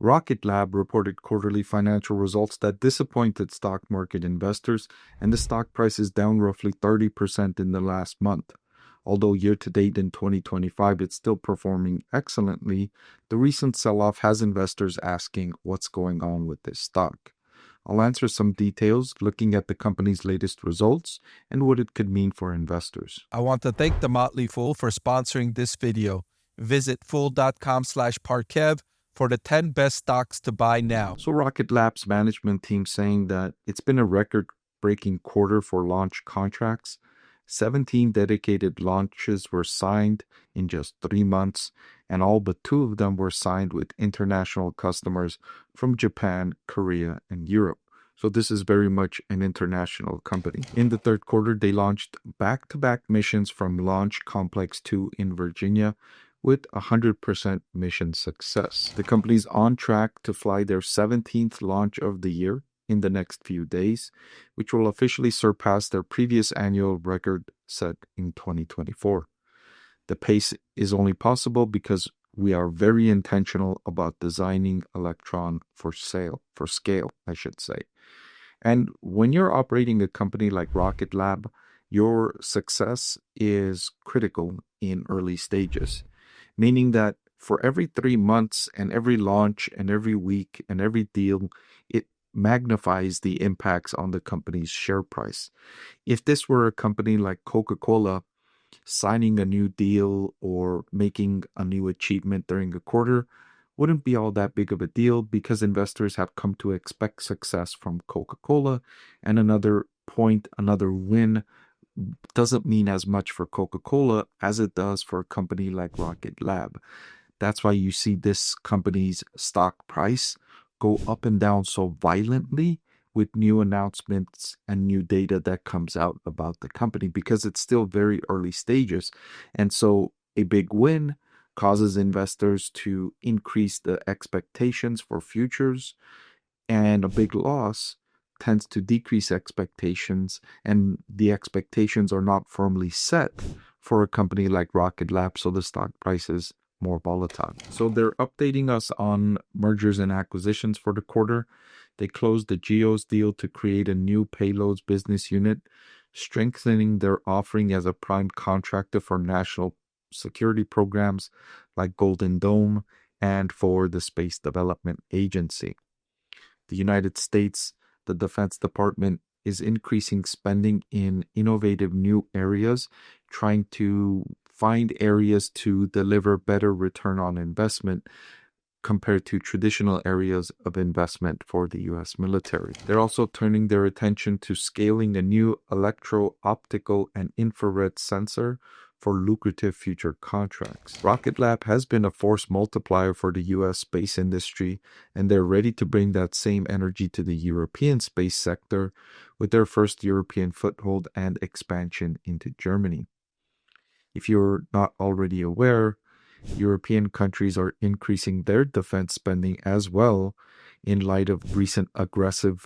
RocketLab reported quarterly financial results that disappointed stock market investors, and the stock price is down roughly 30% in the last month. Although year-to-date in 2025 it's still performing excellently, the recent sell-off has investors asking what's going on with this stock. I'll answer some details looking at the company's latest results and what it could mean for investors. I want to thank the Motley Fool for sponsoring this video. Visit fool.com/parkev for the 10 best stocks to buy now. So RocketLab's management team saying that it's been a record-breaking quarter for launch contracts. 17 dedicated launches were signed in just 3 months, and all but 2 of them were signed with international customers from Japan, Korea, and Europe. So this is very much an international company. In the third quarter, they launched back-to-back missions from Launch Complex 2 in Virginia with 100% mission success. The company's on track to fly their 17th launch of the year in the next few days, which will officially surpass their previous annual record set in 2024. The pace is only possible because we are very intentional about designing Electron for scale, I should say. And when you're operating a company like RocketLab, your success is critical in early stages, meaning that for every 3 months and every launch and every week and every deal, it magnifies the impacts on the company's share price. If this were a company like Coca-Cola signing a new deal or making a new achievement during a quarter, wouldn't be all that big of a deal because investors have come to expect success from Coca-Cola, and another win doesn't mean as much for Coca-Cola as it does for a company like RocketLab. That's why you see this company's stock price go up and down so violently with new announcements and new data that comes out about the company, because it's still very early stages. And so a big win causes investors to increase the expectations for futures, and a big loss tends to decrease expectations, and the expectations are not firmly set for a company like RocketLab, so the stock price is more volatile. So they're updating us on mergers and acquisitions for the quarter. They closed the Geos deal to create a new payloads business unit, strengthening their offering as a prime contractor for national security programs like Golden Dome and for the Space Development Agency. The United States, the Defense Department, is increasing spending in innovative new areas, trying to find areas to deliver better return on investment compared to traditional areas of investment for the U.S. military. They're also turning their attention to scaling a new electro-optical and infrared sensor for lucrative future contracts. RocketLab has been a force multiplier for the U.S. space industry, and they're ready to bring that same energy to the European space sector with their first European foothold and expansion into Germany. If you're not already aware, European countries are increasing their defense spending as well in light of recent aggression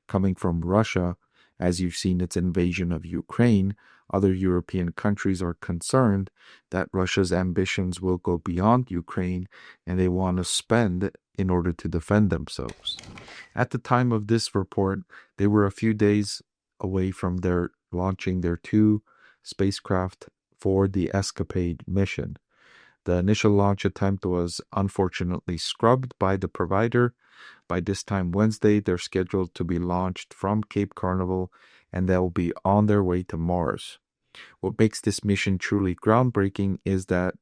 coming from Russia. As you've seen its invasion of Ukraine, other European countries are concerned that Russia's ambitions will go beyond Ukraine, and they want to spend in order to defend themselves. At the time of this report, they were a few days away from their launching their 2 spacecraft for the Escapade mission. The initial launch attempt was unfortunately scrubbed by the provider. By this time Wednesday, they're scheduled to be launched from Cape Canaveral, and they'll be on their way to Mars. What makes this mission truly groundbreaking is that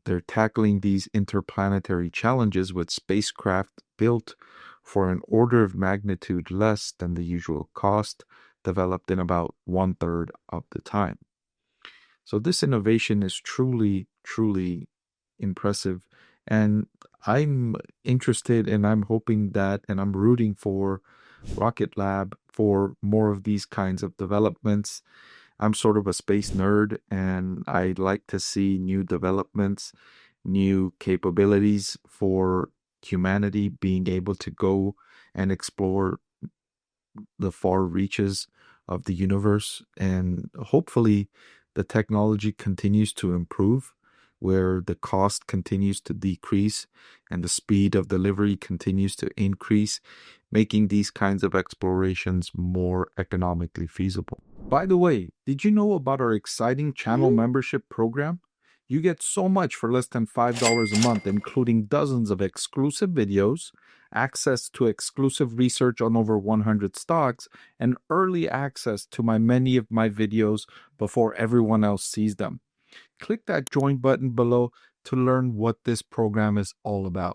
they're tackling these interplanetary challenges with spacecraft built for an order of magnitude less than the usual cost, developed in about 1/3 of the time. So this innovation is truly, truly impressive. And I'm interested, and I'm hoping that, and I'm rooting for RocketLab for more of these kinds of developments. I'm sort of a space nerd, and I like to see new developments, new capabilities for humanity being able to go and explore the far reaches of the universe. And hopefully the technology continues to improve where the cost continues to decrease and the speed of delivery continues to increase, making these kinds of explorations more economically feasible. By the way, did you know about our exciting channel membership program? You get so much for less than $5 a month, including dozens of exclusive videos, access to exclusive research on over 100 stocks, and early access to many of my videos before everyone else sees them. Click that join button below to learn what this program is all about.